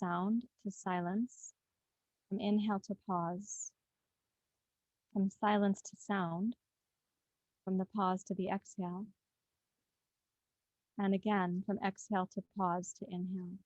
sound to silence, from inhale to pause, from silence to sound, from the pause to the exhale, and again from exhale to pause to inhale.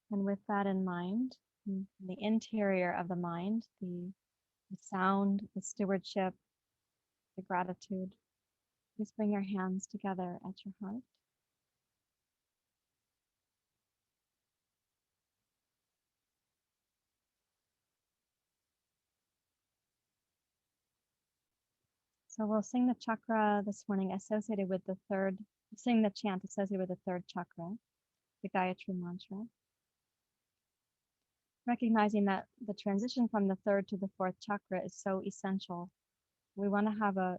And with that in mind, the interior of the mind, the sound, the stewardship, the gratitude, please bring your hands together at your heart. So we'll sing the chakra this morning associated with the third, sing the chant associated with the third chakra, the Gayatri mantra. Recognizing that the transition from the third to the fourth chakra is so essential. We want to have a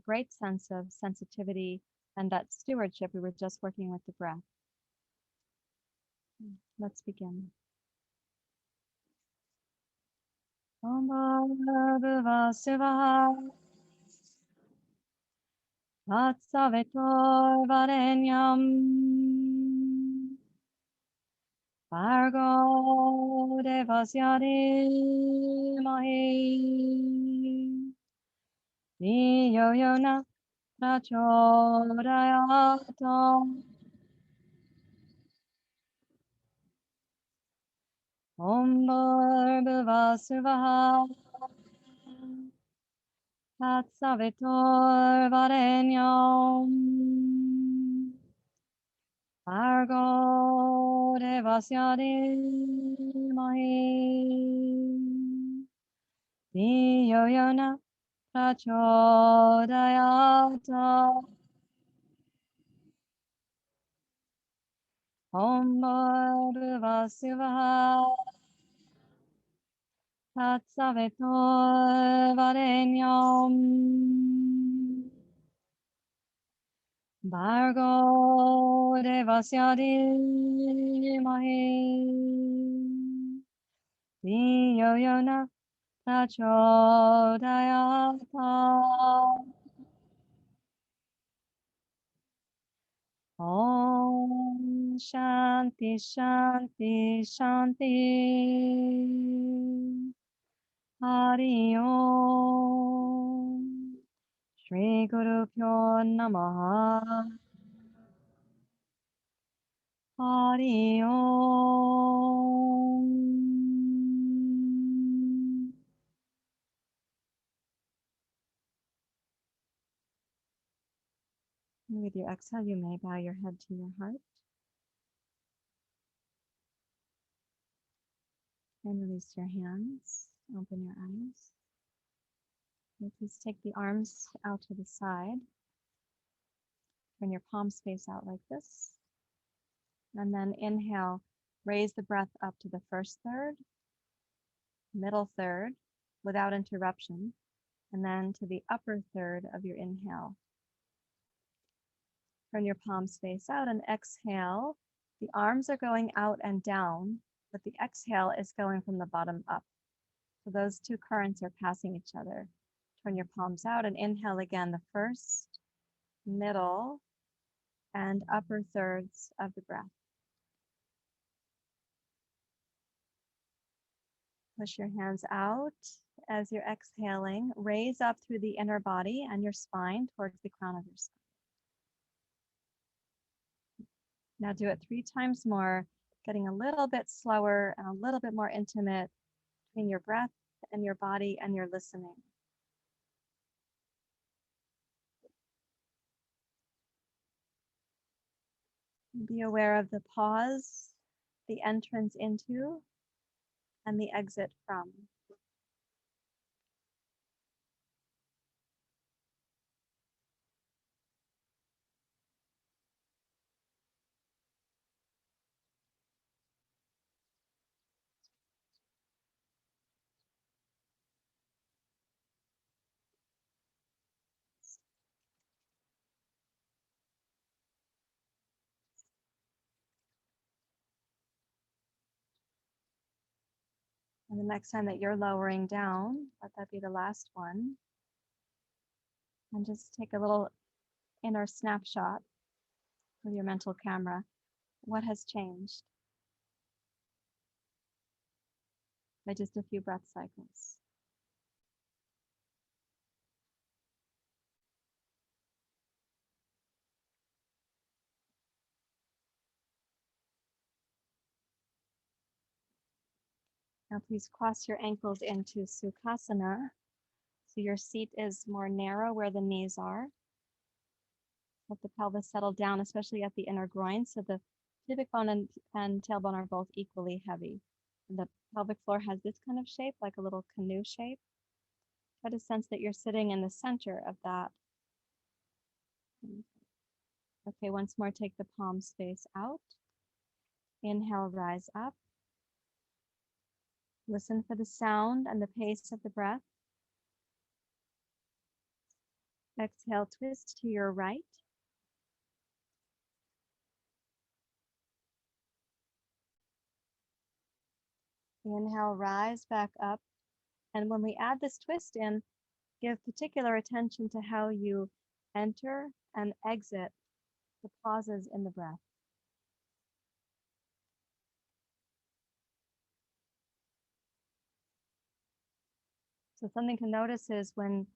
great sense of sensitivity and that stewardship. We were just working with the breath. Let's begin. Om Bhava Sivaha Tatsavitor Varenyam Bhargo Devasya Dhimahi Dhiyo Yona Prachodayata Om Bhava Sivaha Tatsavitor Varenyam Bhargo Devasya Dhimahi Dhiyo Yona Prachodayata Om Bhava Sivaha Tatsavitor Varenyam Bhargo Devasya Dhimahi Dhiyo Yona Prachodayata Om Shanti Shanti Shanti Hari Om Shri Guru Pyo Namaha Hari Om. And with your exhale, you may bow your head to your heart and release your hands. Open your eyes. And please take the arms out to the side. Turn your palms face out like this. And then inhale, raise the breath up to the first third, middle third, without interruption, and then to the upper third of your inhale. Turn your palms face out and exhale. The arms are going out and down, but the exhale is going from the bottom up. So those two currents are passing each other. Turn your palms out and inhale again, the first, middle, and upper thirds of the breath. Push your hands out as you're exhaling. Raise up through the inner body and your spine towards the crown of your spine. Now do it 3 times more, getting a little bit slower and a little bit more intimate between your breath and your body and your listening. Be aware of the pause, the entrance into, and the exit from. And the next time that you're lowering down, let that be the last one. And just take a little inner snapshot with your mental camera. What has changed by just a few breath cycles? Now please cross your ankles into Sukhasana. So your seat is more narrow where the knees are. Let the pelvis settle down, especially at the inner groin. So the pubic bone and tailbone are both equally heavy. And the pelvic floor has this kind of shape, like a little canoe shape. Try to sense that you're sitting in the center of that. Okay, once more, take the palms face out. Inhale, rise up. Listen for the sound and the pace of the breath. Exhale, twist to your right. Inhale, rise back up. And when we add this twist in, give particular attention to how you enter and exit the pauses in the breath. So something to notice is whenever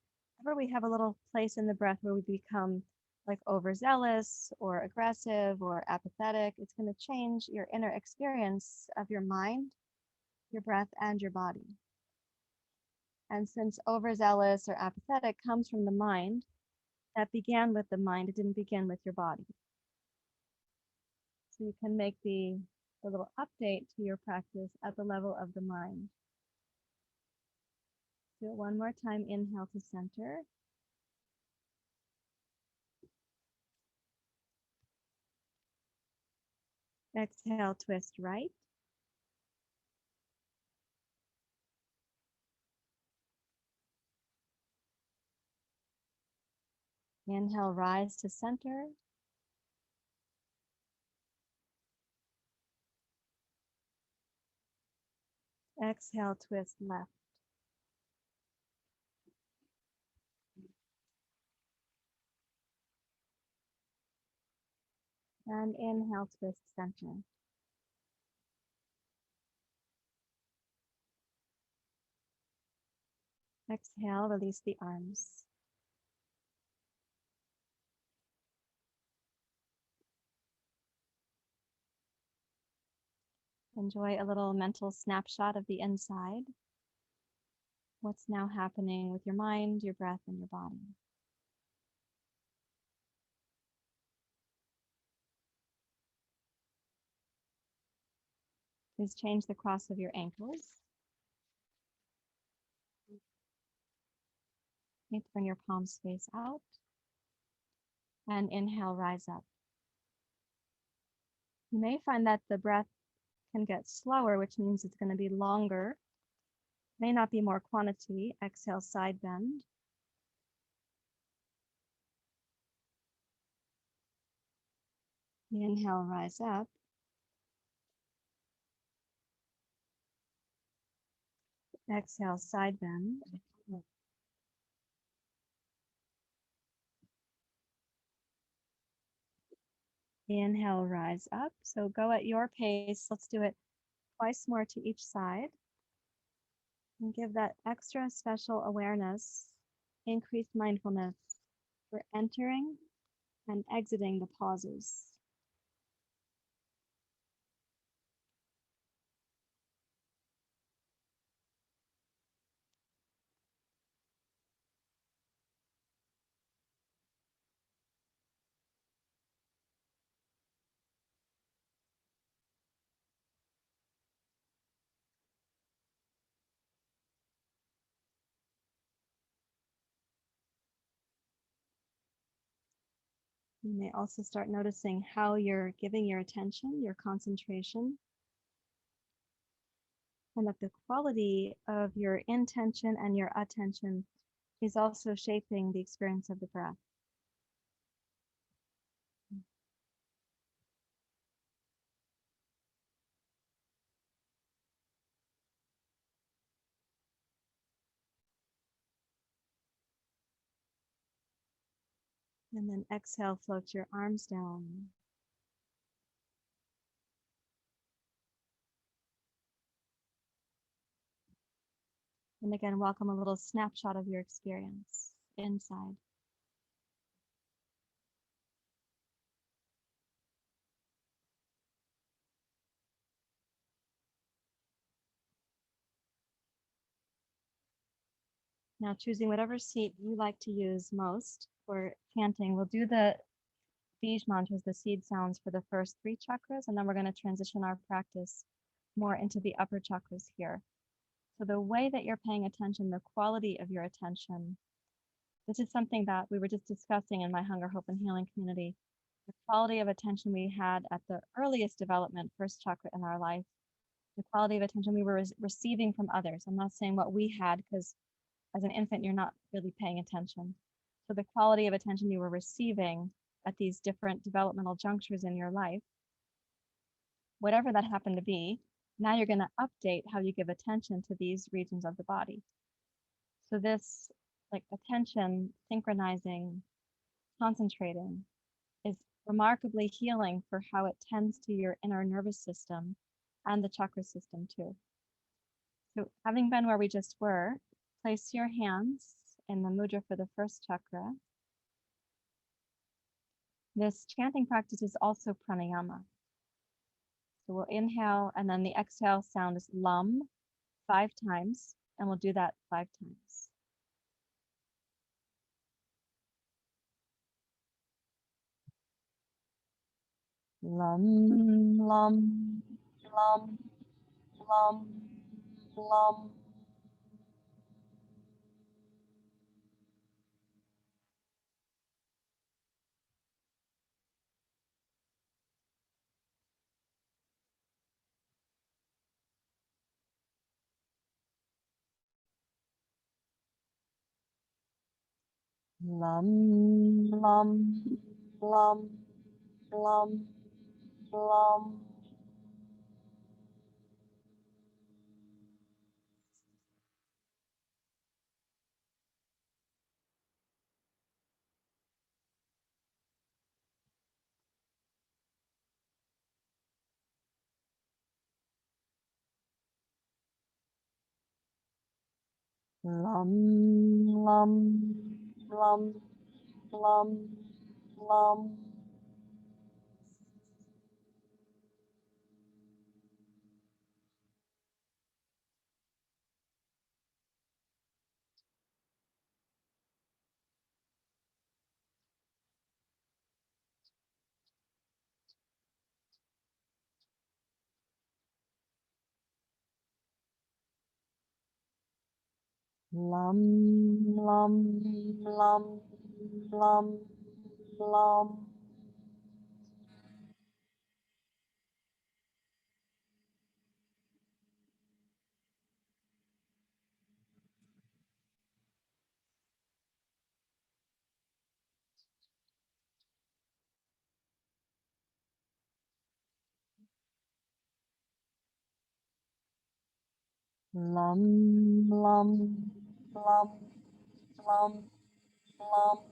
we have a little place in the breath where we become like overzealous or aggressive or apathetic, it's going to change your inner experience of your mind, your breath, and your body. And since overzealous or apathetic comes from the mind, that began with the mind, it didn't begin with your body. So you can make the little update to your practice at the level of the mind. Do it one more time. Inhale to center. Exhale, twist right. Inhale, rise to center. Exhale, twist left. And inhale, twist center. Exhale, release the arms. Enjoy a little mental snapshot of the inside. What's now happening with your mind, your breath, and your body. Please change the cross of your ankles. Bring your palms face out. And inhale, rise up. You may find that the breath can get slower, which means it's going to be longer. May not be more quantity. Exhale, side bend. Inhale, rise up. Exhale, side bend. Inhale, rise up. So go at your pace. Let's do it twice more to each side. And give that extra special awareness, increased mindfulness for entering and exiting the pauses. You may also start noticing how you're giving your attention, your concentration, and that the quality of your intention and your attention is also shaping the experience of the breath. And then exhale, float your arms down. And again, welcome a little snapshot of your experience inside. Now choosing whatever seat you like to use most for chanting. We'll do the Bij mantras, the seed sounds for the first 3 chakras, and then we're going to transition our practice more into the upper chakras here. So the way that you're paying attention, the quality of your attention, this is something that we were just discussing in my Hunger, Hope, and Healing community. The quality of attention we had at the earliest development, first chakra in our life, the quality of attention we were receiving from others. I'm not saying what we had, because as an infant, you're not really paying attention. So the quality of attention you were receiving at these different developmental junctures in your life, whatever that happened to be, now you're going to update how you give attention to these regions of the body. So this, like, attention, synchronizing, concentrating, is remarkably healing for how it tends to your inner nervous system and the chakra system too. So having been where we just were, place your hands in the mudra for the first chakra. This chanting practice is also pranayama. So we'll inhale, and then the exhale sound is lam 5 times, and we'll do that 5 times. Lam, lam, lam, lam, lam. Lum, lum, lum, lum, lum. Lum, lum, lum, lum, lum. Lum, lum, lum, lum, lum. Lum, lum, lum, lum, lum.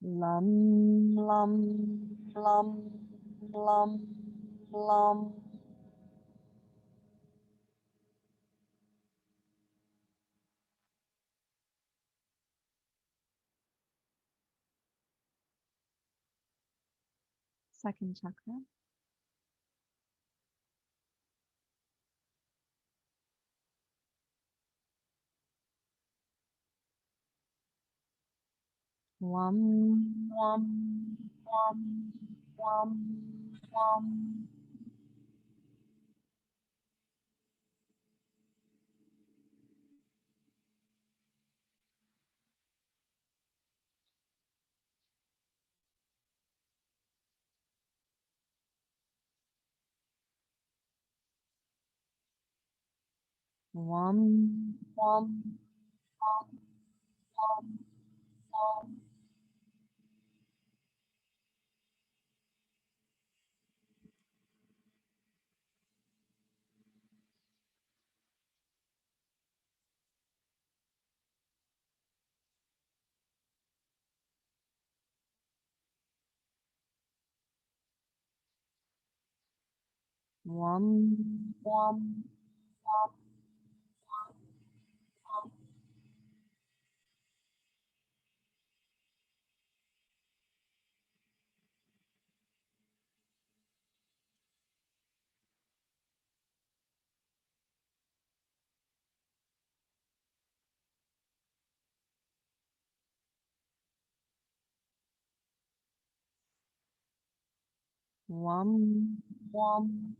Lum, lum, lum, lum, lum. Second chakra. Wum, wum, wum, wum, wum. Wum, wum, wum, wum, wum. Wum, wum, wum, wum. Wum, wum.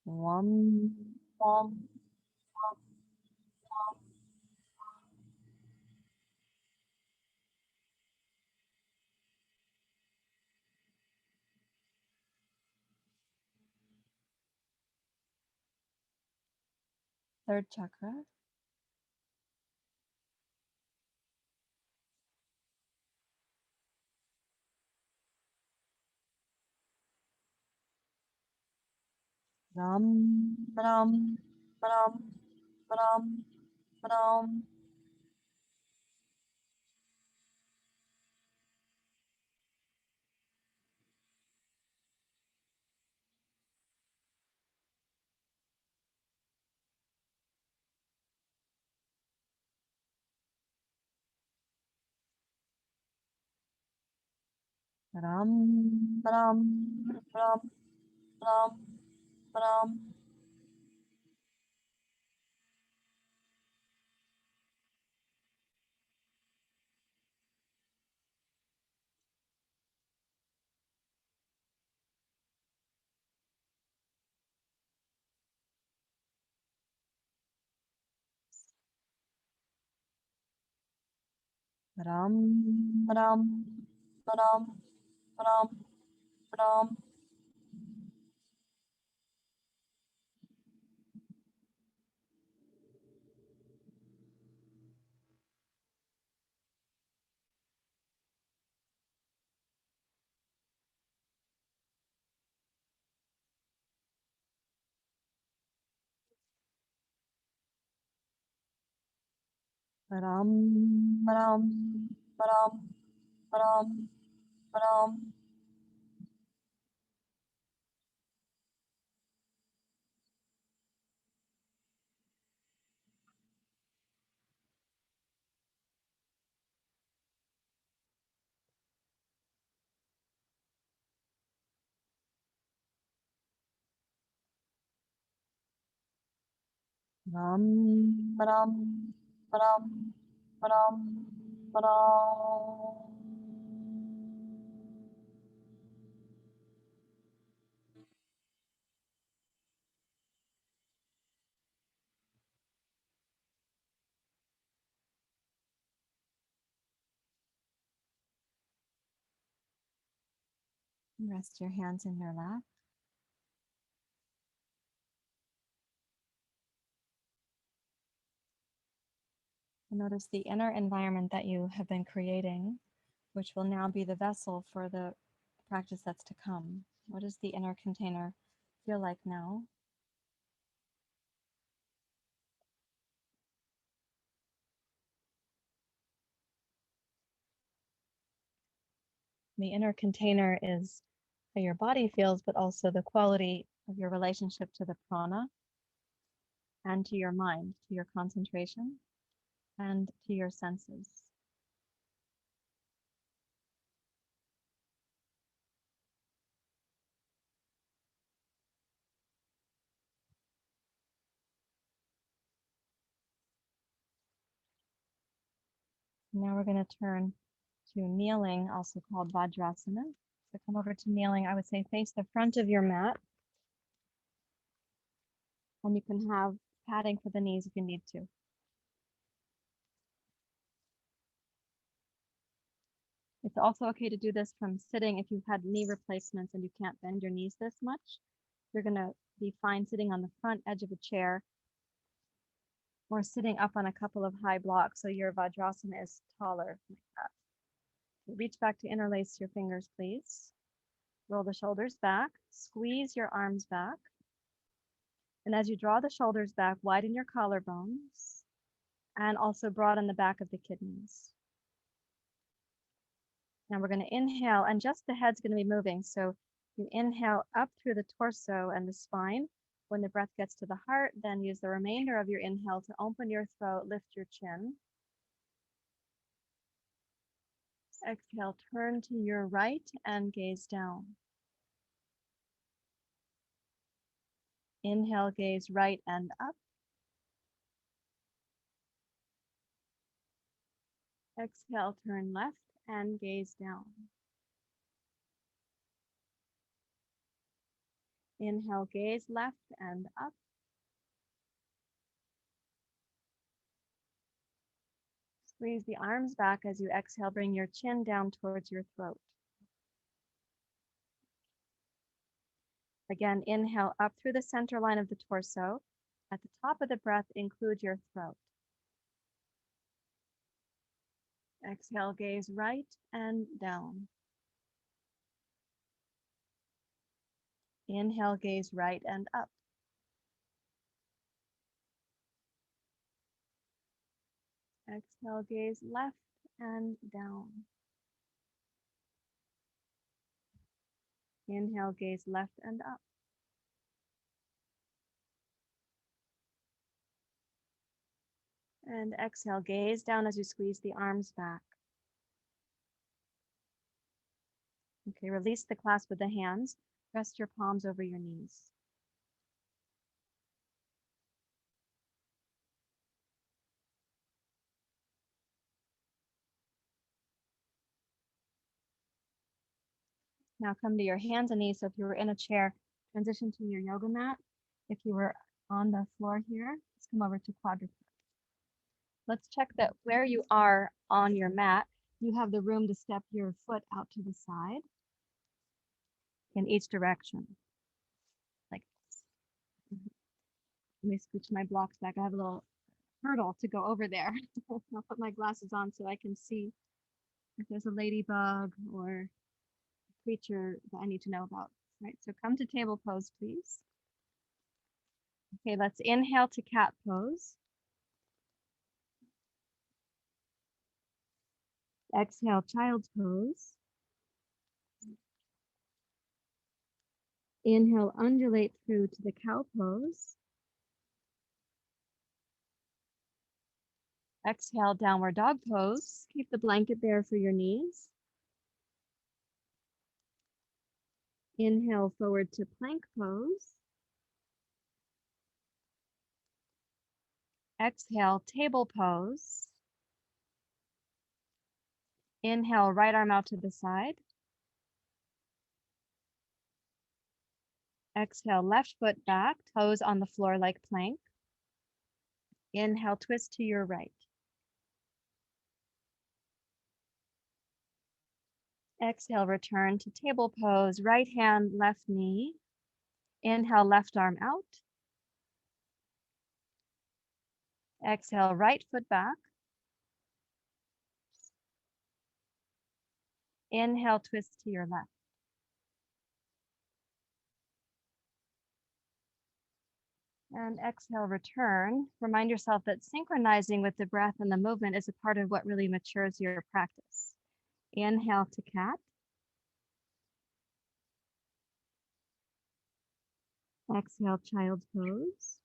Wum, wum, wum, wum. Third chakra. Ram, ram, ram, ram, ram. Ram, ram, ram, ram, ram. Ram, ram, ram, ram, ram. Ram, ram, ram, ram, ram. Ram, ram, ram, ram, ram. Rest your hands in your lap. Notice the inner environment that you have been creating, which will now be the vessel for the practice that's to come. What does the inner container feel like now? The inner container is how your body feels, but also the quality of your relationship to the prana and to your mind, to your concentration, and to your senses. Now we're going to turn to kneeling, also called Vajrasana. So come over to kneeling, I would say face the front of your mat. And you can have padding for the knees if you need to. It's also okay to do this from sitting if you've had knee replacements and you can't bend your knees this much. You're going to be fine sitting on the front edge of a chair or sitting up on a couple of high blocks so your Vajrasana is taller like that. Reach back to interlace your fingers, please. Roll the shoulders back, squeeze your arms back. And as you draw the shoulders back, widen your collarbones and also broaden the back of the kidneys. Now we're going to inhale, and just the head's going to be moving. So you inhale up through the torso and the spine. When the breath gets to the heart, then use the remainder of your inhale to open your throat, lift your chin. Exhale, turn to your right and gaze down. Inhale, gaze right and up. Exhale, turn left and gaze down. Inhale, gaze left and up. Squeeze the arms back as you exhale, bring your chin down towards your throat. Again, inhale up through the center line of the torso. At the top of the breath, include your throat. Exhale, gaze right and down. Inhale, gaze right and up. Exhale, gaze left and down. Inhale, gaze left and up. And exhale, gaze down as you squeeze the arms back. Okay, release the clasp of the hands. Rest your palms over your knees. Now come to your hands and knees. So if you were in a chair, transition to your yoga mat. If you were on the floor here, let's come over to quadruped. Let's check that where you are on your mat, you have the room to step your foot out to the side in each direction, like this. Let me scooch my blocks back. I have a little hurdle to go over there. I'll put my glasses on so I can see if there's a ladybug or a creature that I need to know about. Right, so come to table pose, please. Okay, let's inhale to cat pose. Exhale, child's pose. Inhale, undulate through to the cow pose. Exhale, downward dog pose. Keep the blanket there for your knees. Inhale, forward to plank pose. Exhale, table pose. Inhale, right arm out to the side. Exhale, left foot back, toes on the floor like plank. Inhale, twist to your right. Exhale, return to table pose, right hand, left knee. Inhale, left arm out. Exhale, right foot back. Inhale, twist to your left. And exhale, return. Remind yourself that synchronizing with the breath and the movement is a part of what really matures your practice. Inhale to cat. Exhale, child's pose.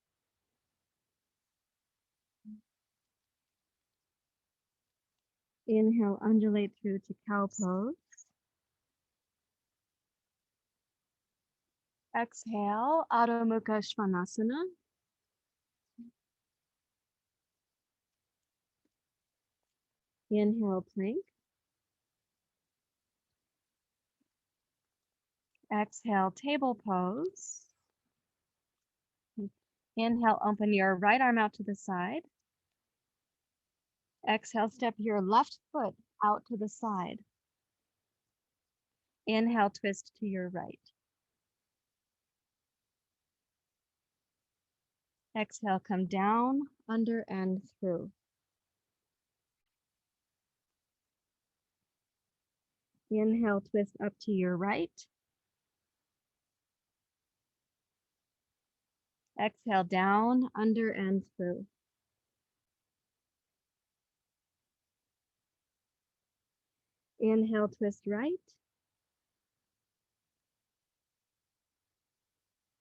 Inhale, undulate through to cow pose. Exhale, Adho Mukha Svanasana. Inhale, plank. Exhale, table pose. Inhale, open your right arm out to the side. Exhale, step your left foot out to the side. Inhale, twist to your right. Exhale, come down, under, and through. Inhale, twist up to your right. Exhale, down, under, and through. Inhale, twist right.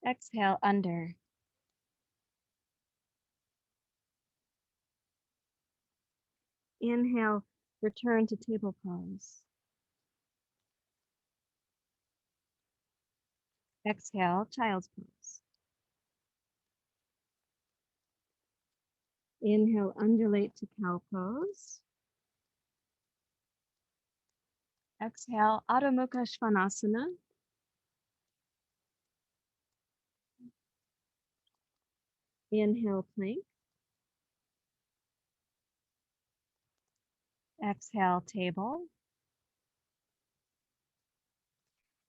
Exhale, under. Inhale, return to table pose. Exhale, child's pose. Inhale, undulate to cow pose. Exhale, Adho Mukha Svanasana. Inhale, plank. Exhale, table.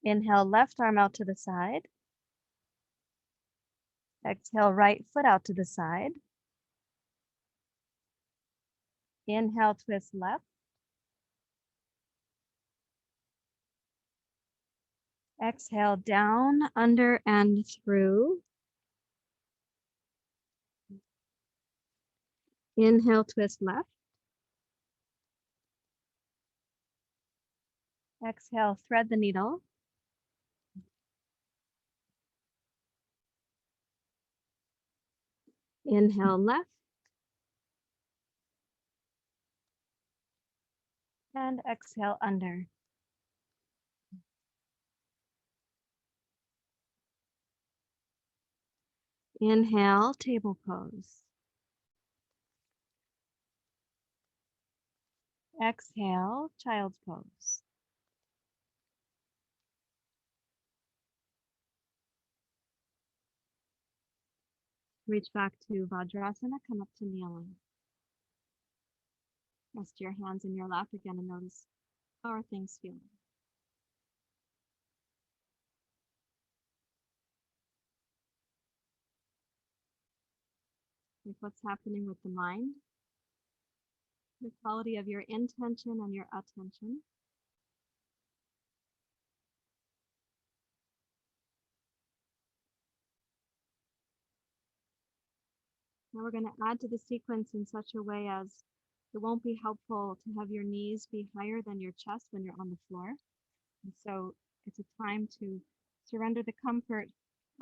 Inhale, left arm out to the side. Exhale, right foot out to the side. Inhale, twist left. Exhale, down, under, and through. Inhale, twist left. Exhale, thread the needle. Inhale, left. And exhale, under. Inhale, table pose. Exhale, child's pose. Reach back to Vajrasana, come up to kneeling. Rest your hands in your lap again and notice how are things feeling. With what's happening with the mind, the quality of your intention and your attention. Now we're going to add to the sequence in such a way as it won't be helpful to have your knees be higher than your chest when you're on the floor. And so it's a time to surrender the comfort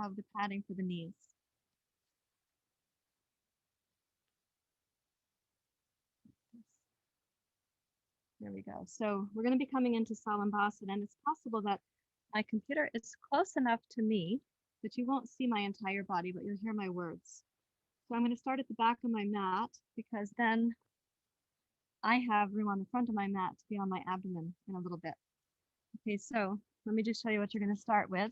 of the padding for the knees. There we go. So we're going to be coming into Salambasana, and it's possible that my computer is close enough to me that you won't see my entire body, but you'll hear my words. So I'm going to start at the back of my mat because then I have room on the front of my mat to be on my abdomen in a little bit. Okay, so let me just show you what you're going to start with.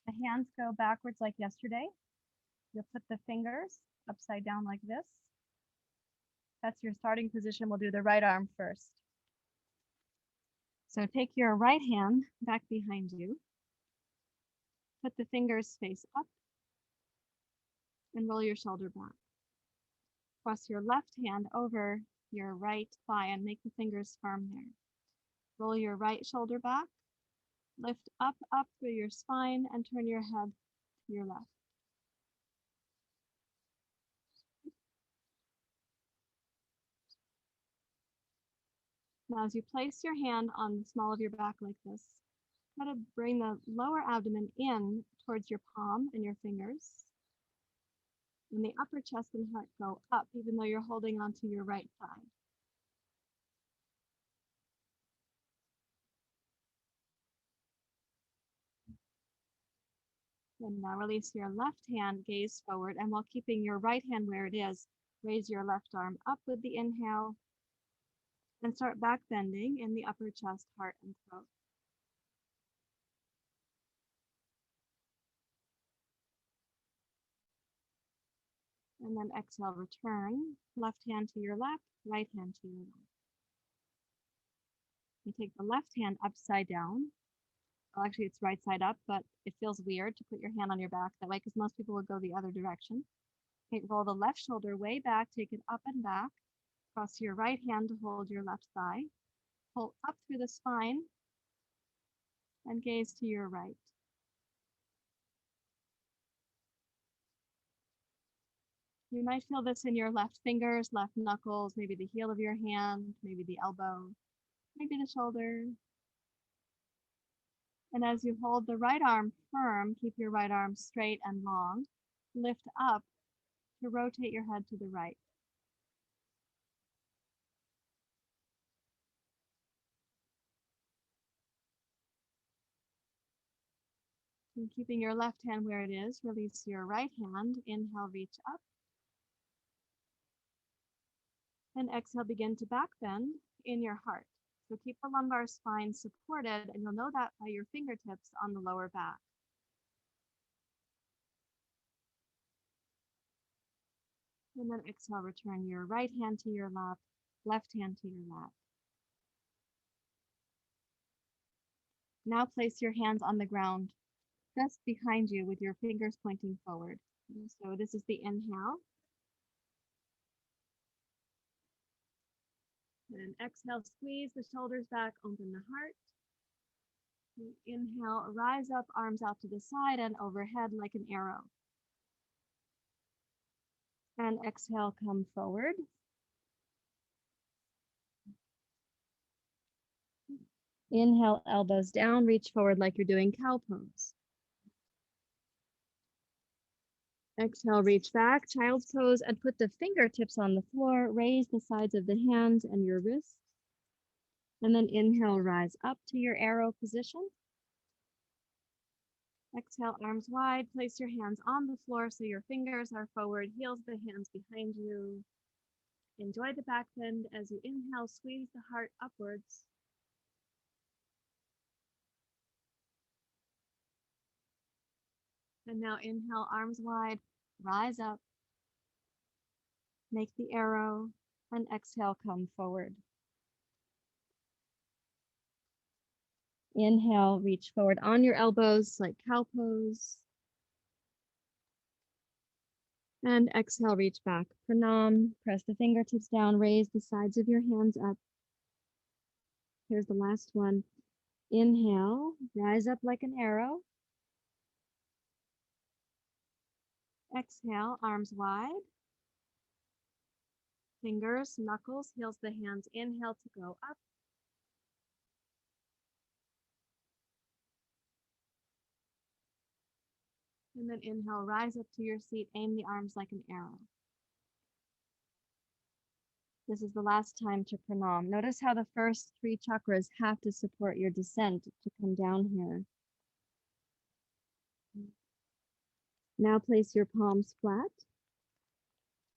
The hands go backwards like yesterday. You'll put the fingers upside down like this. That's your starting position. We'll do the right arm first. So take your right hand back behind you. Put the fingers face up and roll your shoulder back. Cross your left hand over your right thigh and make the fingers firm there. Roll your right shoulder back. Lift up through your spine and turn your head to your left. Now, as you place your hand on the small of your back like this, Try to bring the lower abdomen in towards your palm and your fingers. And the upper chest and heart go up, even though you're holding onto your right thigh. And now release your left hand, gaze forward, and while keeping your right hand where it is, raise your left arm up with the inhale and start back bending in the upper chest, heart, and throat. And then exhale, return, left hand to your left, right hand to your left. You take the left hand upside down. Well, actually, it's right side up, but it feels weird to put your hand on your back that way because most people would go the other direction. Okay, roll the left shoulder way back, take it up and back. Cross your right hand to hold your left thigh. Pull up through the spine and gaze to your right. You might feel this in your left fingers, left knuckles, maybe the heel of your hand, maybe the elbow, maybe the shoulder. And as you hold the right arm firm, keep your right arm straight and long. Lift up to rotate your head to the right. And keeping your left hand where it is, release your right hand. Inhale, reach up. And exhale, begin to back bend in your heart. So keep the lumbar spine supported, and you'll know that by your fingertips on the lower back. And then exhale, return your right hand to your lap, left hand to your lap. Now place your hands on the ground just behind you with your fingers pointing forward. So this is the inhale. And exhale, squeeze the shoulders back, open the heart. Inhale, rise up, arms out to the side and overhead like an arrow. And exhale, come forward. Inhale, elbows down, reach forward like you're doing cow pose. Exhale, reach back, child's pose, and put the fingertips on the floor. Raise the sides of the hands and your wrists. And then inhale, rise up to your arrow position. Exhale, arms wide. Place your hands on the floor so your fingers are forward, heels of the hands behind you. Enjoy the back bend as you inhale, squeeze the heart upwards. And now inhale, arms wide, rise up, make the arrow, and exhale, come forward. Inhale, reach forward on your elbows like cow pose. And exhale, reach back, pranam, press the fingertips down, raise the sides of your hands up. Here's the last one. Inhale, rise up like an arrow. Exhale, arms wide. Fingers, knuckles, heels of the hands. Inhale to go up. And then inhale, rise up to your seat, aim the arms like an arrow. This is the last time to pranam. Notice how the first three chakras have to support your descent to come down here. Now place your palms flat.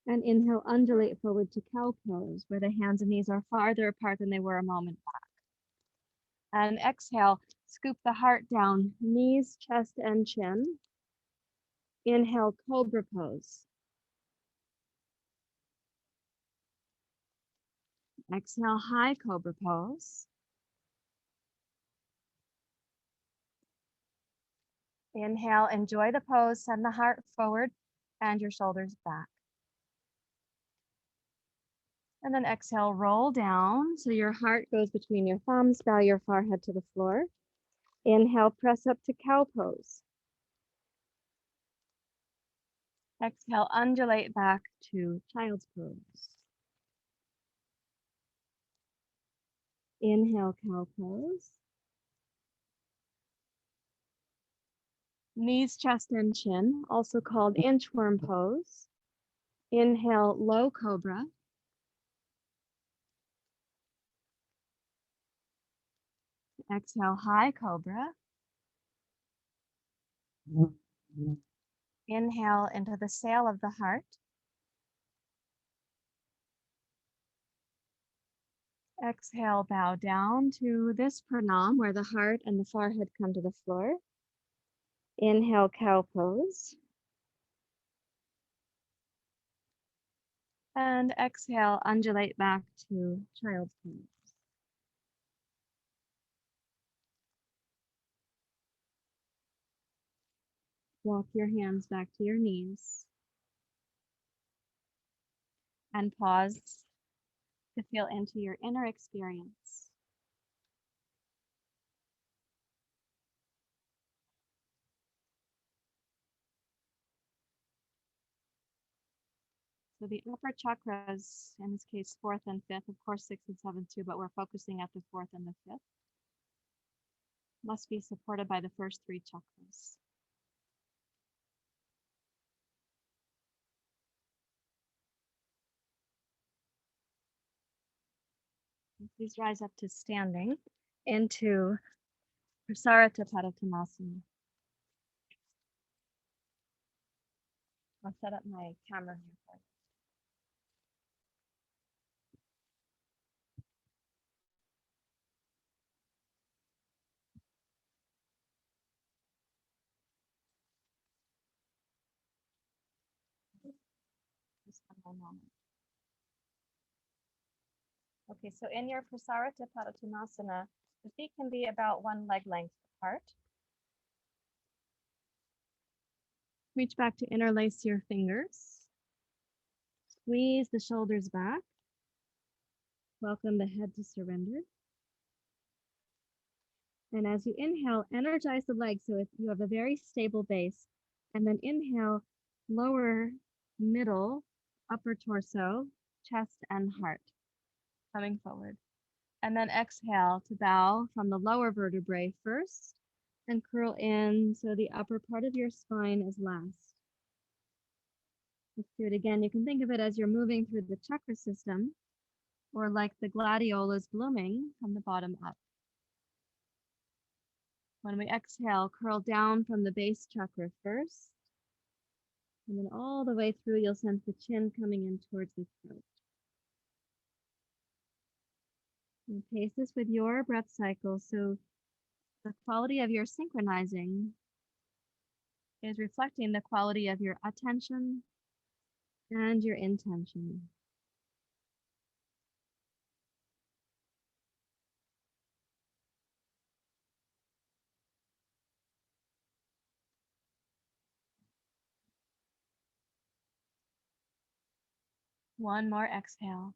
And inhale, undulate forward to cow pose, where the hands and knees are farther apart than they were a moment back. And exhale, scoop the heart down, knees, chest, and chin. Inhale, cobra pose. Exhale, high cobra pose. Inhale, enjoy the pose, send the heart forward and your shoulders back. And then exhale, roll down so your heart goes between your thumbs, bow your forehead to the floor. Inhale, press up to cow pose. Exhale, undulate back to child's pose. Inhale, cow pose. Knees, chest, and chin, also called inchworm pose. Inhale, low cobra. Exhale, high cobra. Inhale into the sail of the heart. Exhale, bow down to this pranam where the heart and the forehead come to the floor. Inhale, cow pose. And exhale, undulate back to child's pose. Walk your hands back to your knees. And pause to feel into your inner experience. So the upper chakras, in this case, fourth and fifth, of course, sixth and seventh too, but we're focusing at the fourth and the fifth, must be supported by the first three chakras. And please rise up to standing into Prasarita Padottanasana. I'll set up my camera here for you. Just one more moment. Okay, so in your Prasarita Padottanasana, the feet can be about one leg length apart. Reach back to interlace your fingers. Squeeze the shoulders back. Welcome the head to surrender. And as you inhale, energize the legs so if you have a very stable base. And then inhale, lower, middle, upper torso, chest, and heart. Coming forward. And then exhale to bow from the lower vertebrae first and curl in so the upper part of your spine is last. Let's do it again. You can think of it as you're moving through the chakra system or like the gladiolas blooming from the bottom up. When we exhale, curl down from the base chakra first. And then all the way through, you'll sense the chin coming in towards the throat. And pace this with your breath cycle. So the quality of your synchronizing is reflecting the quality of your attention and your intention. One more exhale.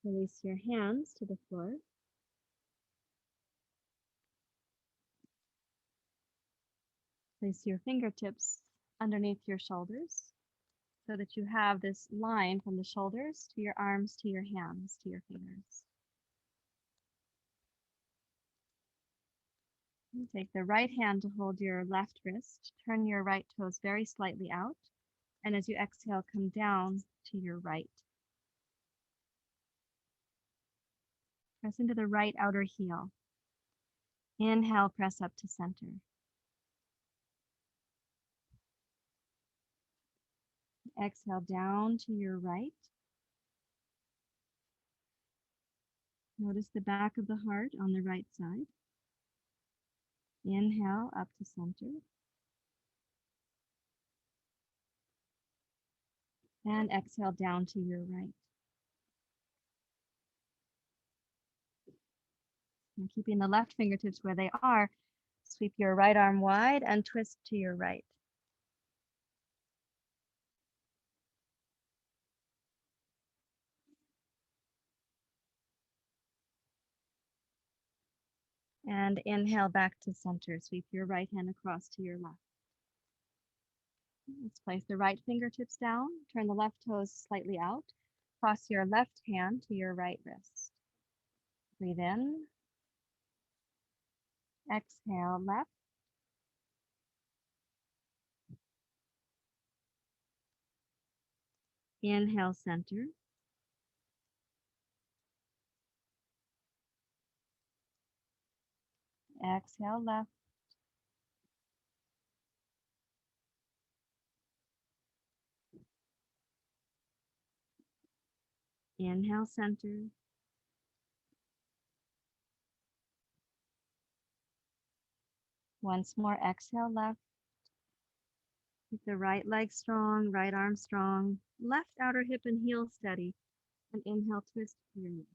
Release your hands to the floor. Place your fingertips underneath your shoulders so that you have this line from the shoulders to your arms, to your hands, to your fingers. And take the right hand to hold your left wrist. Turn your right toes very slightly out. And as you exhale, come down to your right. Press into the right outer heel. Inhale, press up to center. Exhale down to your right. Notice the back of the heart on the right side. Inhale up to center. And exhale down to your right. And keeping the left fingertips where they are, sweep your right arm wide and twist to your right. And inhale back to center. Sweep your right hand across to your left. Let's place the right fingertips down. Turn the left toes slightly out. Cross your left hand to your right wrist. Breathe in. Exhale, left. Inhale, center. Exhale, left. Inhale, center. Once more, exhale, left. Keep the right leg strong, right arm strong, left outer hip and heel steady. And inhale, twist your knee.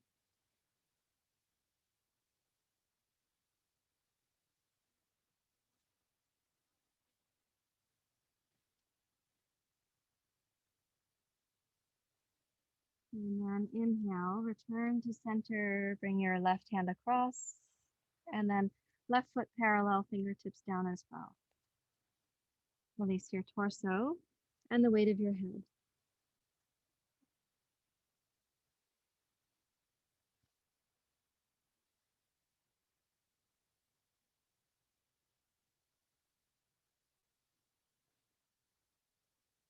And then inhale, return to center, bring your left hand across, and then left foot parallel, fingertips down as well. Release your torso and the weight of your head.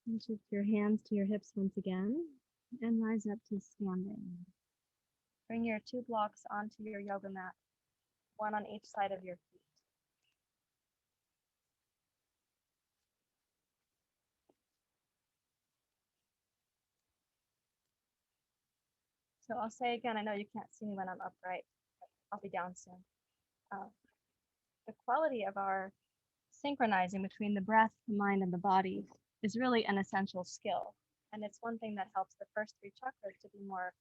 And shift your hands to your hips once again and rise up to standing. Bring your 2 blocks onto your yoga mat, one on each side of your feet. So I'll say again, I know you can't see me when I'm upright, but I'll be down soon. The quality of our synchronizing between the breath, the mind, and the body is really an essential skill. And it's one thing that helps the first 3 chakras to be more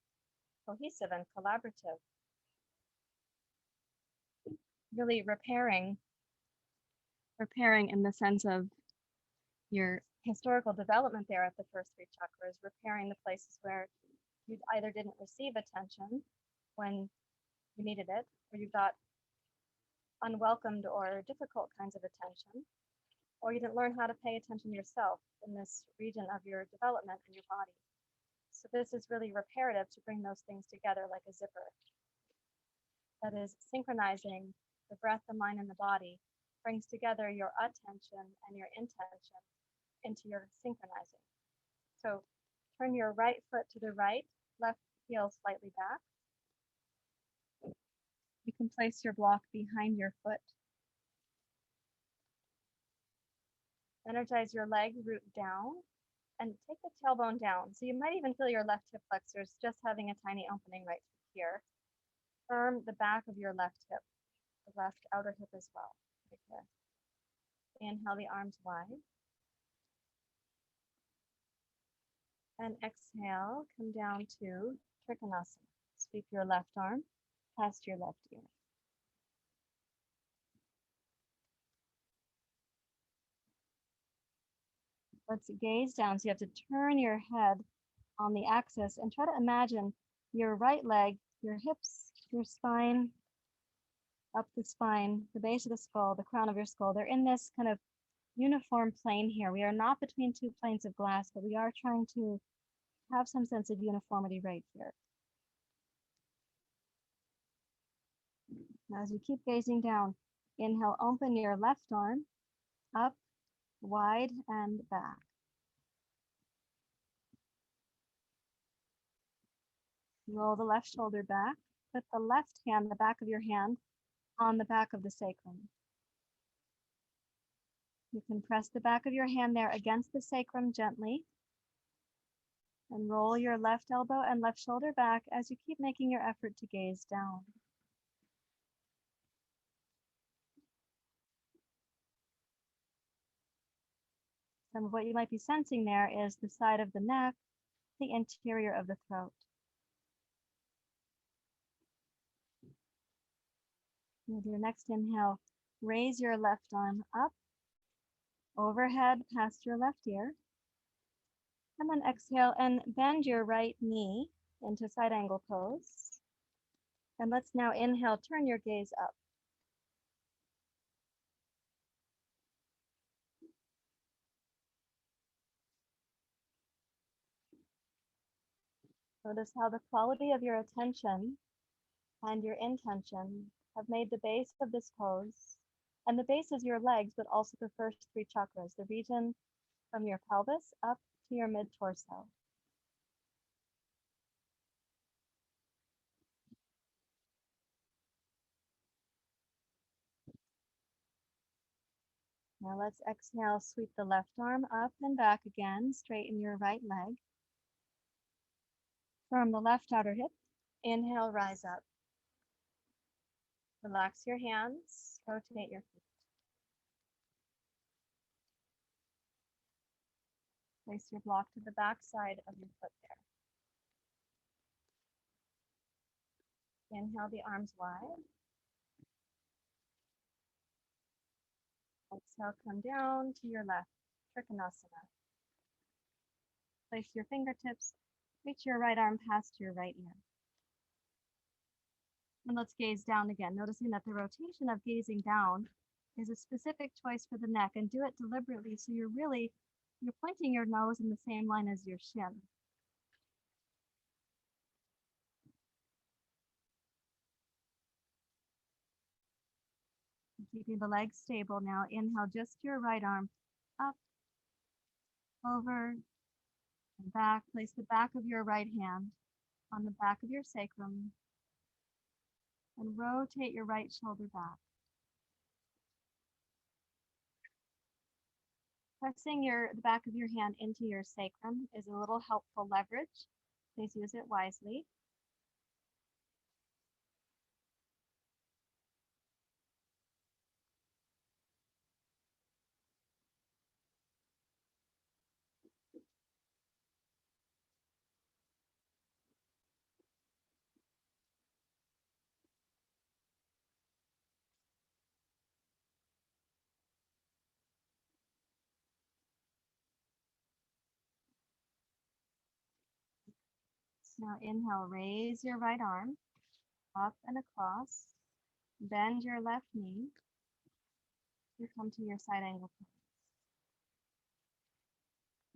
cohesive and collaborative. Really repairing in the sense of your historical development there at the first 3 chakras, repairing the places where you either didn't receive attention when you needed it, or you got unwelcomed or difficult kinds of attention, or you didn't learn how to pay attention yourself in this region of your development in your body. So this is really reparative to bring those things together like a zipper. That is synchronizing the breath, the mind, and the body brings together your attention and your intention into your synchronizing. So turn your right foot to the right, left heel slightly back. You can place your block behind your foot. Energize your leg, root down, and take the tailbone down. So you might even feel your left hip flexors just having a tiny opening right here. Firm the back of your left hip, the left outer hip as well. Right there. Inhale the arms wide. And exhale, come down to Trikonasana. Sweep your left arm past your left ear. Let's gaze down. So you have to turn your head on the axis and try to imagine your right leg, your hips, your spine, up the spine, the base of the skull, the crown of your skull. They're in this kind of uniform plane here. We are not between 2 planes of glass, but we are trying to have some sense of uniformity right here. Now, as you keep gazing down, inhale, open your left arm up, wide, and back. Roll the left shoulder back. Put the left hand, the back of your hand, on the back of the sacrum. You can press the back of your hand there against the sacrum gently. And roll your left elbow and left shoulder back as you keep making your effort to gaze down. Some of what you might be sensing there is the side of the neck, the interior of the throat. With your next inhale, raise your left arm up, overhead past your left ear. And then exhale and bend your right knee into side angle pose. And let's now inhale, turn your gaze up. Notice how the quality of your attention and your intention have made the base of this pose, and the base is your legs, but also the first three chakras, the region from your pelvis up to your mid-torso. Now let's exhale, sweep the left arm up and back again, straighten your right leg. From the left outer hip, inhale, rise up. Relax your hands, rotate your feet. Place your block to the back side of your foot there. Inhale the arms wide. Exhale, come down to your left, Trikonasana. Place your fingertips, reach your right arm past your right ear. And let's gaze down again, noticing that the rotation of gazing down is a specific choice for the neck, and do it deliberately so you're pointing your nose in the same line as your shin. Keeping the legs stable now. Inhale, just your right arm up, over, and back. Place the back of your right hand on the back of your sacrum and rotate your right shoulder back. Pressing the back of your hand into your sacrum is a little helpful leverage. Please use it wisely. Now inhale, raise your right arm up and across. Bend your left knee. You come to your side angle pose.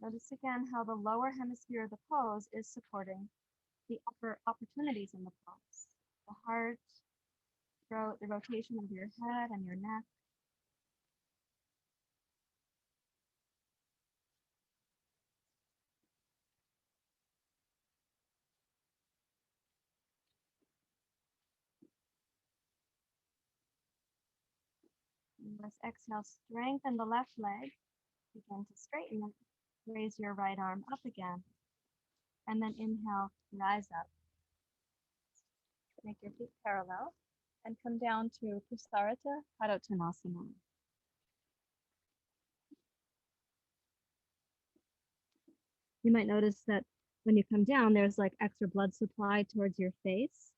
Notice again how the lower hemisphere of the pose is supporting the upper opportunities in the pose. The heart, throat, the rotation of your head and your neck. And let's exhale, strengthen the left leg. Begin to straighten it. Raise your right arm up again. And then inhale, rise up. Make your feet parallel and come down to Prasarita Padottanasana. You might notice that when you come down, there's like extra blood supply towards your face.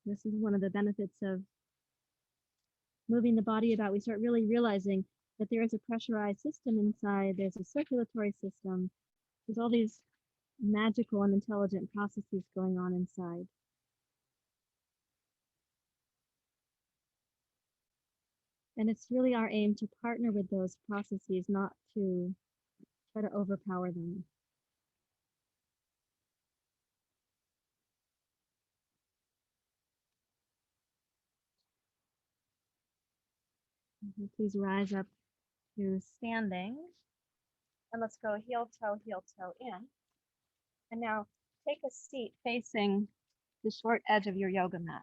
This is one of the benefits of moving the body about. We start really realizing that there is a pressurized system inside, there's a circulatory system, there's all these magical and intelligent processes going on inside. And it's really our aim to partner with those processes, not to try to overpower them. Please rise up to standing. And let's go heel toe in. And now take a seat facing the short edge of your yoga mat.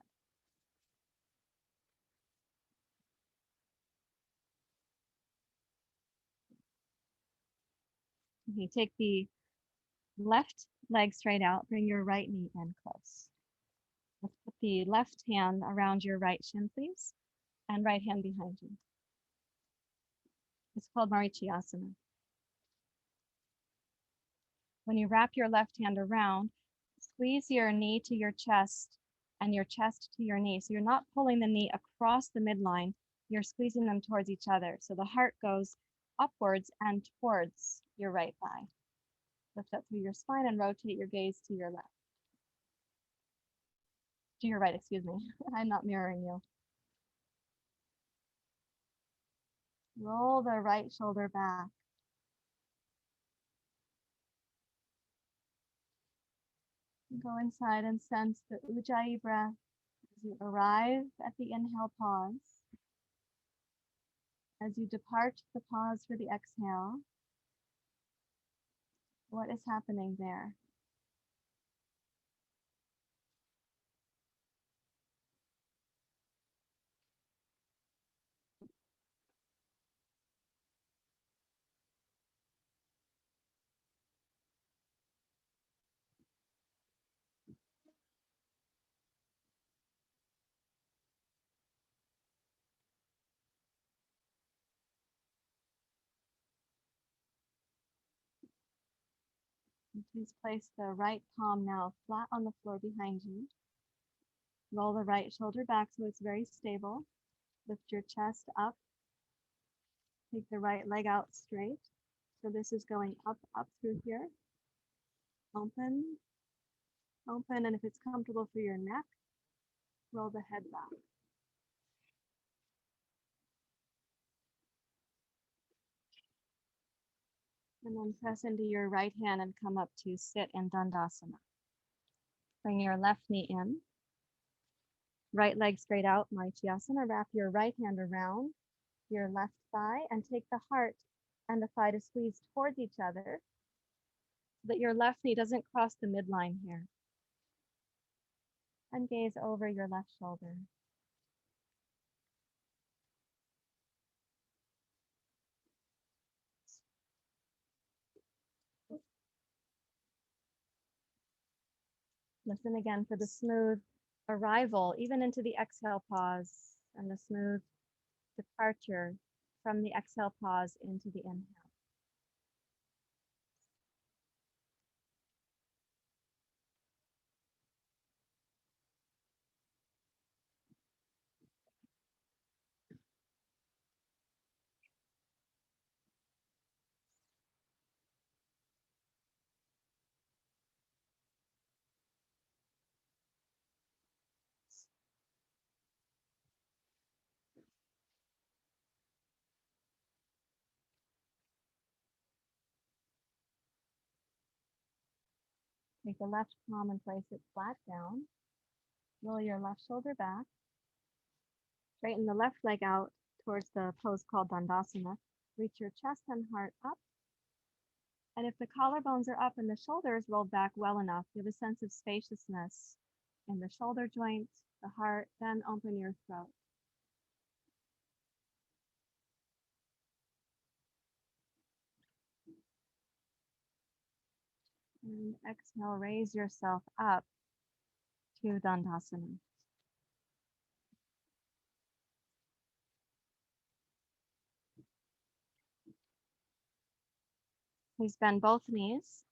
Okay, take the left leg straight out, bring your right knee in close. Let's put the left hand around your right shin, please, and right hand behind you. It's called Marichyasana. When you wrap your left hand around, squeeze your knee to your chest and your chest to your knee. So you're not pulling the knee across the midline, you're squeezing them towards each other. So the heart goes upwards and towards your right thigh. Lift up through your spine and rotate your gaze to your left. To your right, excuse me. I'm not mirroring you. Roll the right shoulder back. Go inside and sense the Ujjayi breath As you arrive at the inhale pause, as you depart the pause for the exhale, what is happening there? And please place the right palm now flat on the floor behind you. Roll the right shoulder back so it's very stable. Lift your chest up. Take the right leg out straight. So this is going up, up through here. Open, open, and if it's comfortable for your neck, roll the head back. And then press into your right hand and come up to sit in Dandasana. Bring your left knee in. Right leg straight out, Maitiyasana. Wrap your right hand around your left thigh and take the heart and the thigh to squeeze towards each other so that your left knee doesn't cross the midline here. And gaze over your left shoulder. Listen again for the smooth arrival, even into the exhale pause, and the smooth departure from the exhale pause into the inhale. Take the left palm and place it flat down. Roll your left shoulder back. Straighten the left leg out towards the pose called Dandasana. Reach your chest and heart up. And if the collarbones are up and the shoulders rolled back well enough, give a sense of spaciousness in the shoulder joints, the heart, then open your throat. And exhale, raise yourself up to Dandasana. Please bend both knees.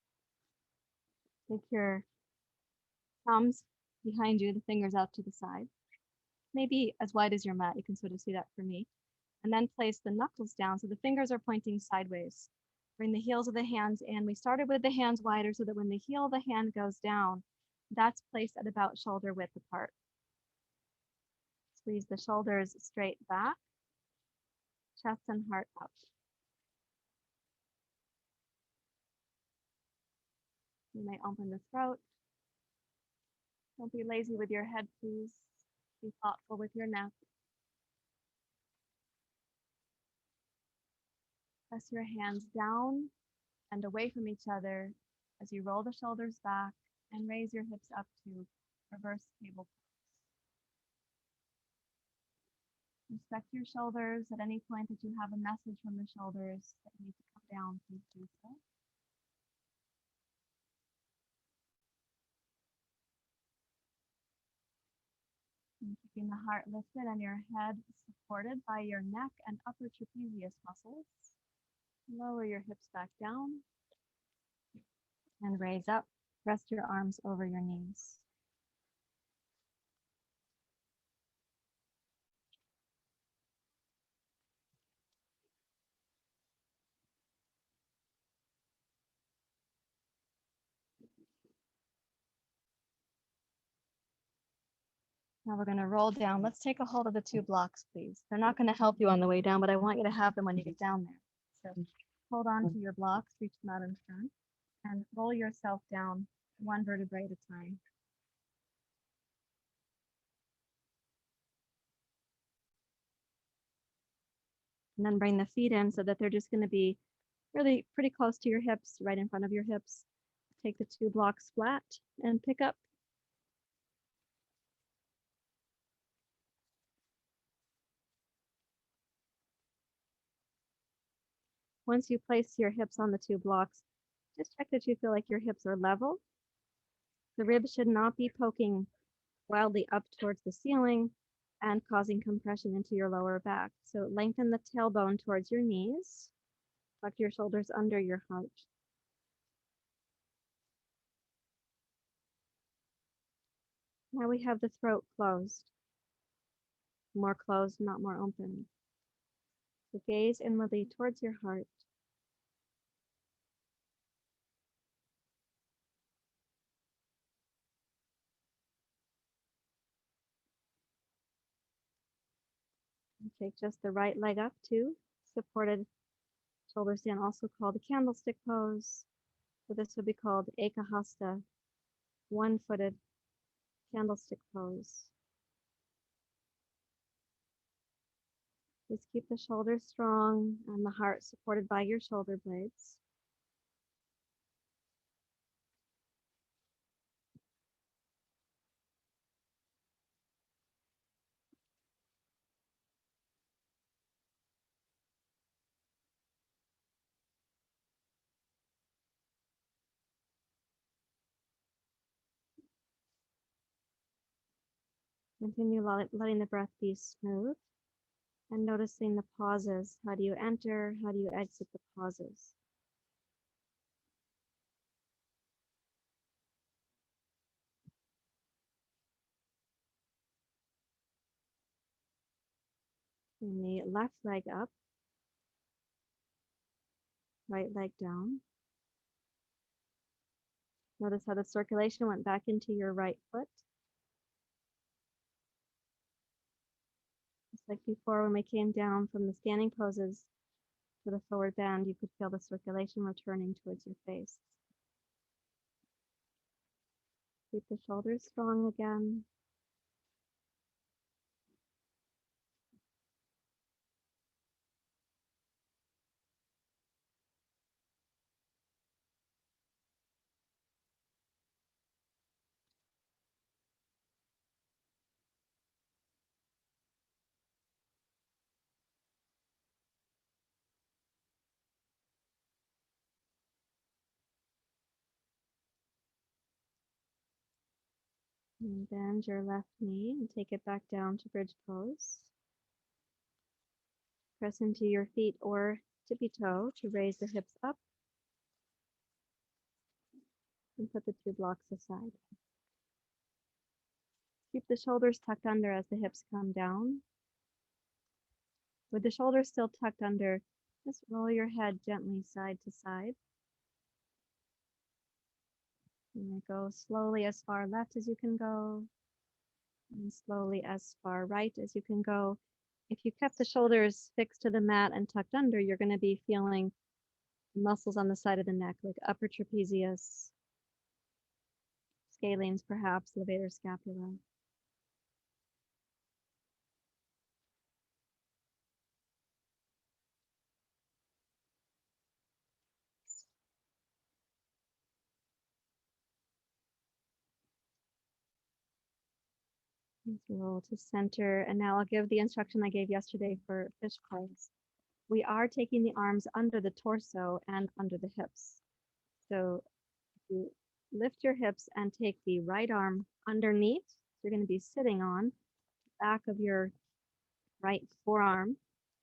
Take your thumbs behind you, the fingers out to the side. Maybe as wide as your mat, you can sort of see that for me. And then place the knuckles down so the fingers are pointing sideways. Bring the heels of the hands in. We started with the hands wider so that when the heel of the hand goes down, that's placed at about shoulder width apart. Squeeze the shoulders straight back, chest and heart up. You may open the throat. Don't be lazy with your head, please. Be thoughtful with your neck. Press your hands down and away from each other as you roll the shoulders back and raise your hips up to reverse table pose. Respect your shoulders. At any point that you have a message from the shoulders that need to come down, please do so. And keeping the heart lifted and your head supported by your neck and upper trapezius muscles. Lower your hips back down and raise up. Rest your arms over your knees. Now we're going to roll down. Let's take a hold of the two blocks, please. They're not going to help you on the way down, but I want you to have them when you get down there. So hold on to your blocks, reach them out in front, and roll yourself down one vertebrae at a time. And then bring the feet in so that they're just going to be really pretty close to your hips, right in front of your hips. Take the 2 blocks flat and pick up. Once you place your hips on the 2 blocks, just check that you feel like your hips are level. The ribs should not be poking wildly up towards the ceiling and causing compression into your lower back. So lengthen the tailbone towards your knees. Tuck your shoulders under your heart. Now we have the throat closed. More closed, not more open. So gaze inwardly towards your heart. And take just the right leg up too, supported shoulders down, also called a candlestick pose. So this would be called Ekahasta, one-footed candlestick pose. Just keep the shoulders strong and the heart supported by your shoulder blades. Continue letting the breath be smooth and noticing the pauses. How do you enter? How do you exit the pauses? Bring the left leg up, right leg down. Notice how the circulation went back into your right foot. Just like before when we came down from the standing poses to the forward bend, you could feel the circulation returning towards your face. Keep the shoulders strong again. And bend your left knee and take it back down to bridge pose. Press into your feet or tippy toe to raise the hips up. And put the 2 blocks aside. Keep the shoulders tucked under as the hips come down. With the shoulders still tucked under, just roll your head gently side to side. And go slowly as far left as you can go, and slowly as far right as you can go. If you kept the shoulders fixed to the mat and tucked under, you're going to be feeling muscles on the side of the neck, like upper trapezius, scalenes perhaps, levator scapula. Roll to center, and now I'll give the instruction I gave yesterday for fish pose. We are taking the arms under the torso and under the hips. So you lift your hips and take the right arm underneath. You're going to be sitting on the back of your right forearm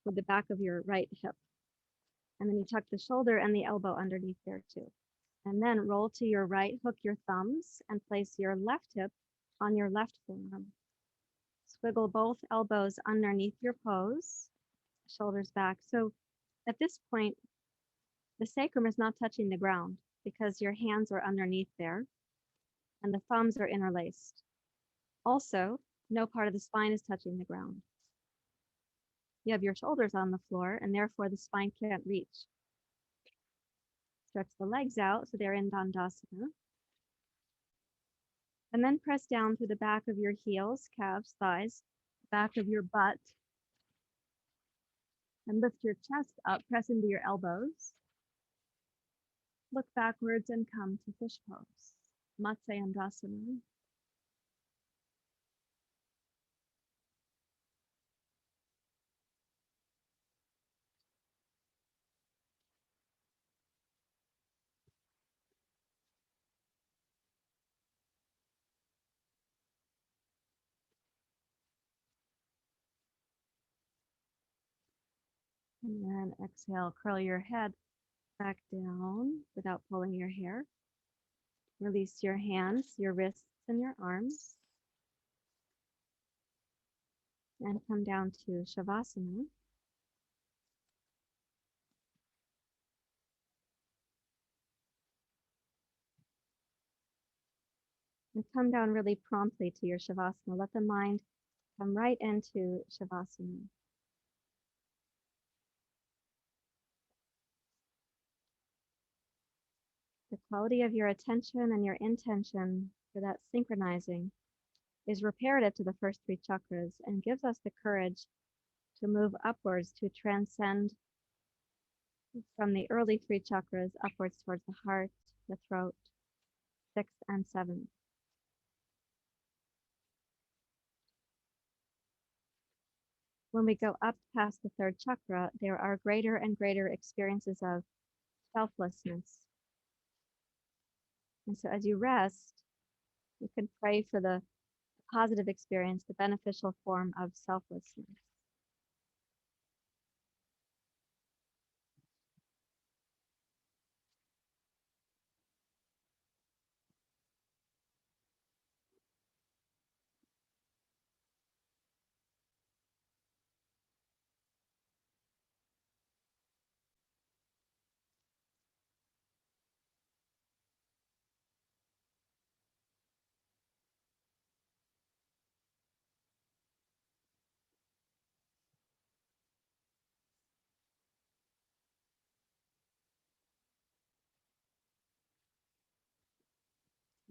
with the back of your right hip. And then you tuck the shoulder and the elbow underneath there too. And then roll to your right, hook your thumbs, and place your left hip on your left forearm. Squiggle both elbows underneath your pose, shoulders back. So at this point, the sacrum is not touching the ground because your hands are underneath there and the thumbs are interlaced. Also, no part of the spine is touching the ground. You have your shoulders on the floor and therefore the spine can't reach. Stretch the legs out so they're in Dandasana. And then press down through the back of your heels, calves, thighs, back of your butt. And lift your chest up, press into your elbows. Look backwards and come to fish pose. Matsyendrasana. And then exhale, curl your head back down without pulling your hair. Release your hands, your wrists, and your arms. And come down to Shavasana. And come down really promptly to your Shavasana. Let the mind come right into Shavasana. The quality of your attention and your intention for that synchronizing is reparative to the first three chakras and gives us the courage to move upwards to transcend from the early three chakras upwards towards the heart, the throat, sixth and seventh. When we go up past the third chakra, there are greater and greater experiences of selflessness. And so as you rest, you can pray for the positive experience, the beneficial form of selflessness.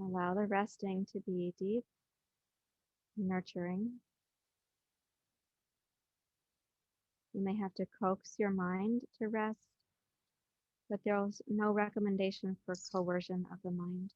Allow the resting to be deep, nurturing. You may have to coax your mind to rest, but there's no recommendation for coercion of the mind.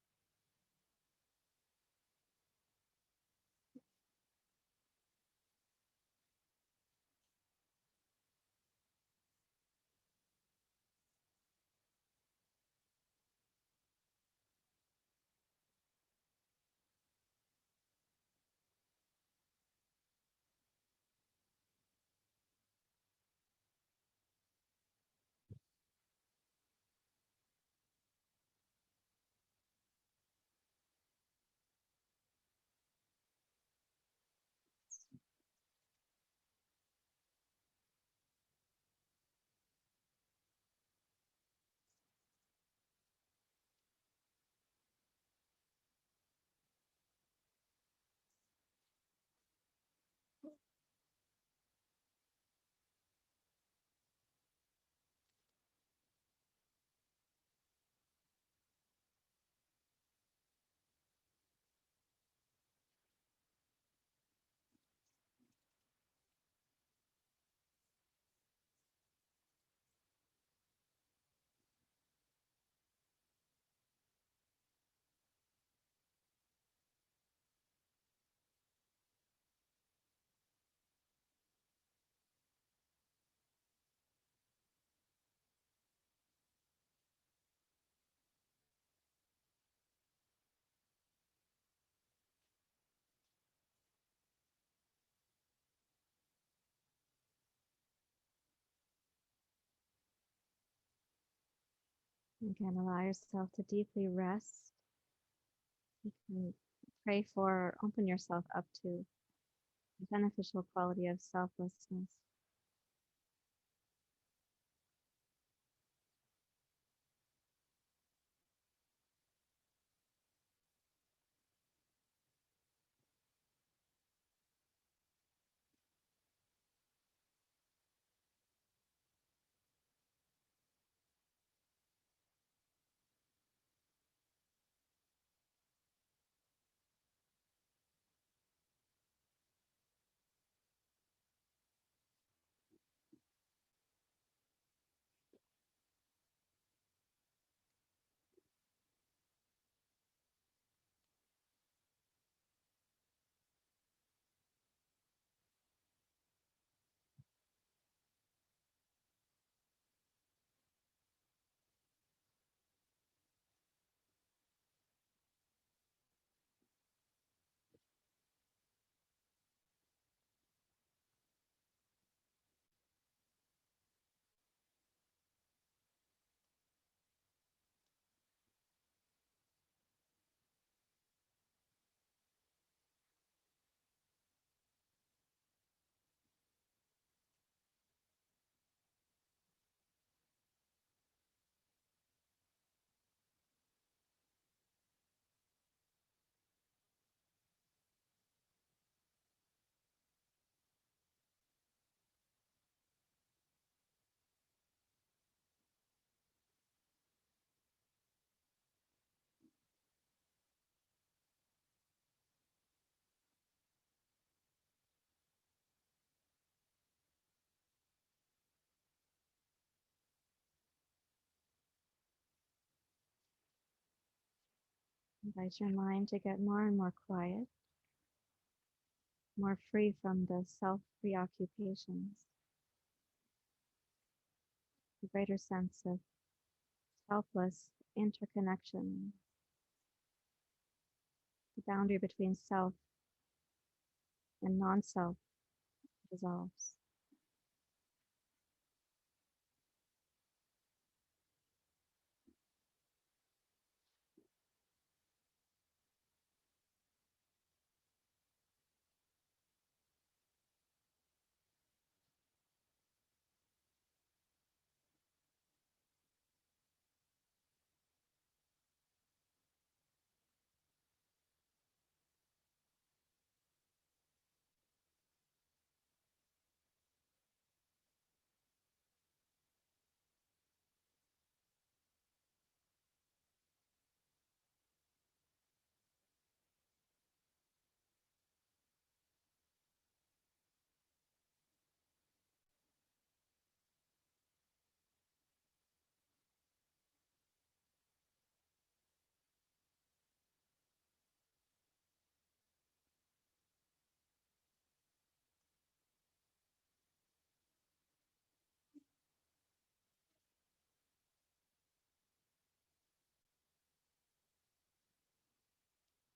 Again, allow yourself to deeply rest. You can pray for or open yourself up to the beneficial quality of selflessness. Invite your mind to get more and more quiet, more free from the self preoccupations, a greater sense of selfless interconnection. The boundary between self and non self dissolves.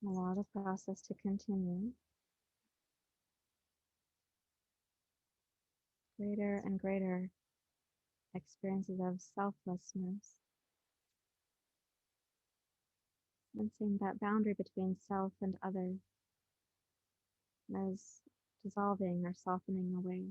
Allow the process to continue. Greater and greater experiences of selflessness, sensing that boundary between self and other as dissolving or softening away.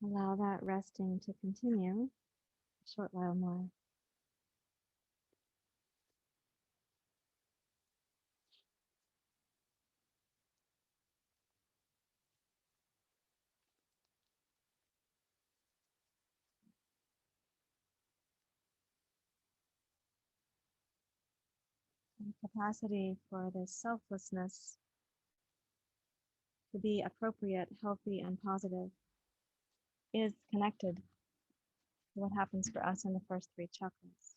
Allow that resting to continue a short while more. The capacity for this selflessness to be appropriate, healthy, and positive is connected to what happens for us in the first three chakras.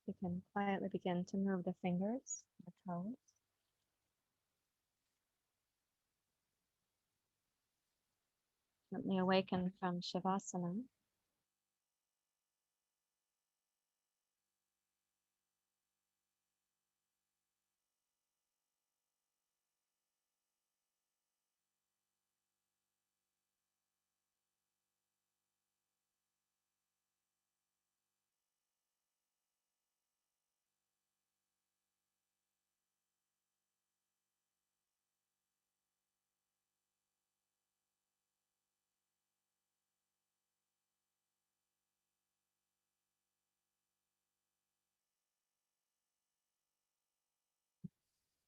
You can quietly begin to move the fingers, the toes. Gently awaken from Shavasana.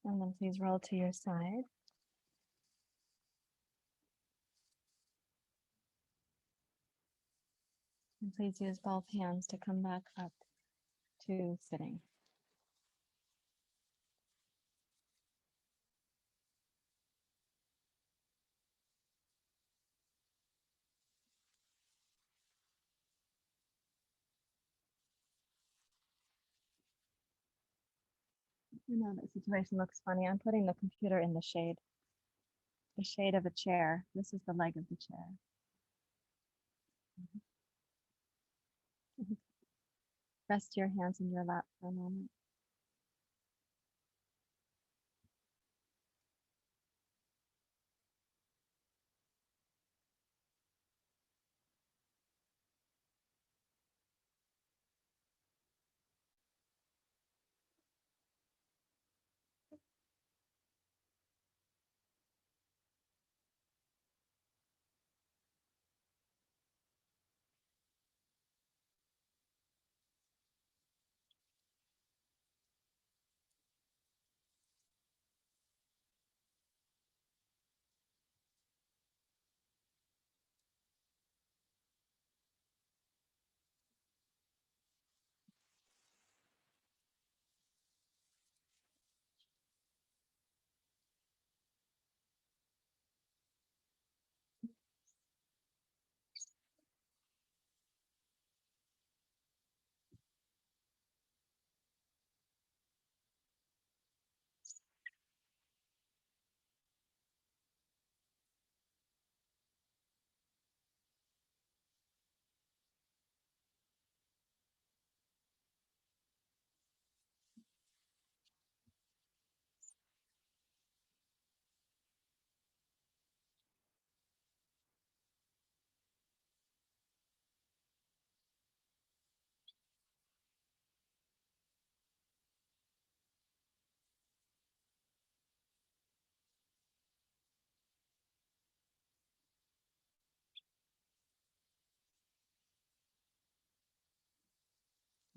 And then please roll to your side. And please use both hands to come back up to sitting. I know that situation looks funny. I'm putting the computer in the shade of a chair. This is the leg of the chair. Rest your hands in your lap for a moment.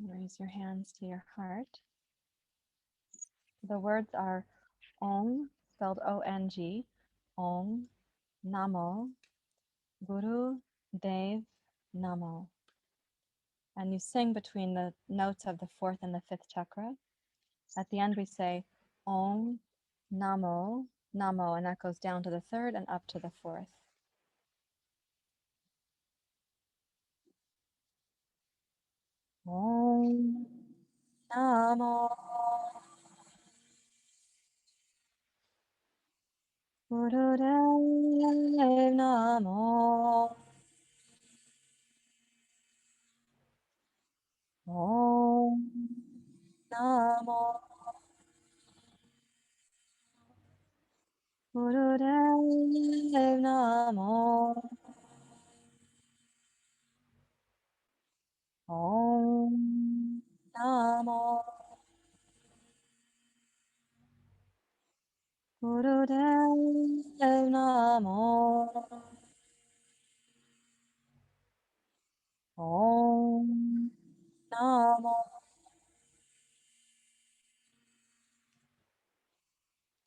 Raise your hands to your heart. The words are Ong, spelled O-N-G, Ong, Namo, Guru, Dev, Namo. And you sing between the notes of the fourth and the fifth chakra. At the end we say Ong, Namo, Namo, and that goes down to the third and up to the fourth. Om Namo Gurudev Namo Om Namo Gurudev Namo Om Namo Gurudev Namo Om Namo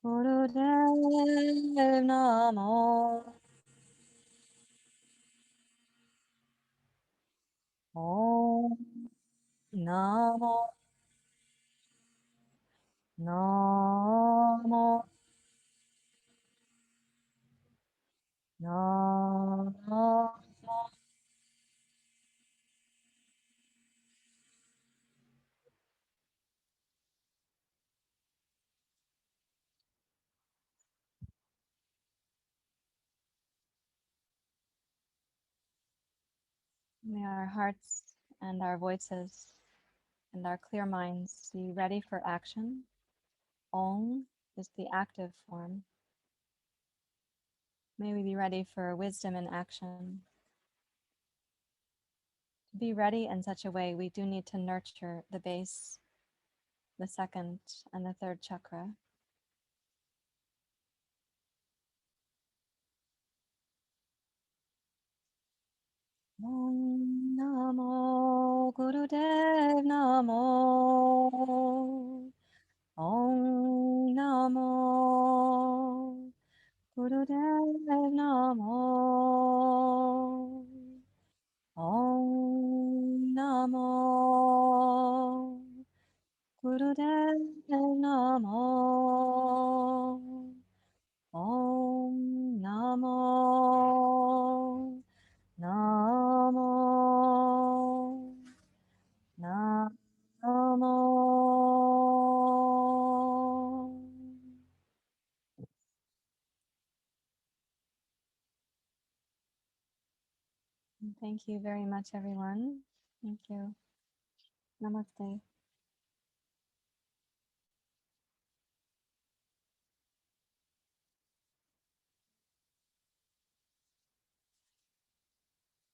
Gurudev Namo Om Namo Namo Namo May our hearts and our voices and our clear minds be ready for action. Ong is the active form. May we be ready for wisdom in action. To be ready in such a way, we do need to nurture the base, the second, and the third chakra. Om Namo Gurudev Namo. Om Namo Gurudev Namo. Om Namo Gurudev Namo. Om Namo Namo Namo. Thank you very much, everyone. Thank you. Namaste.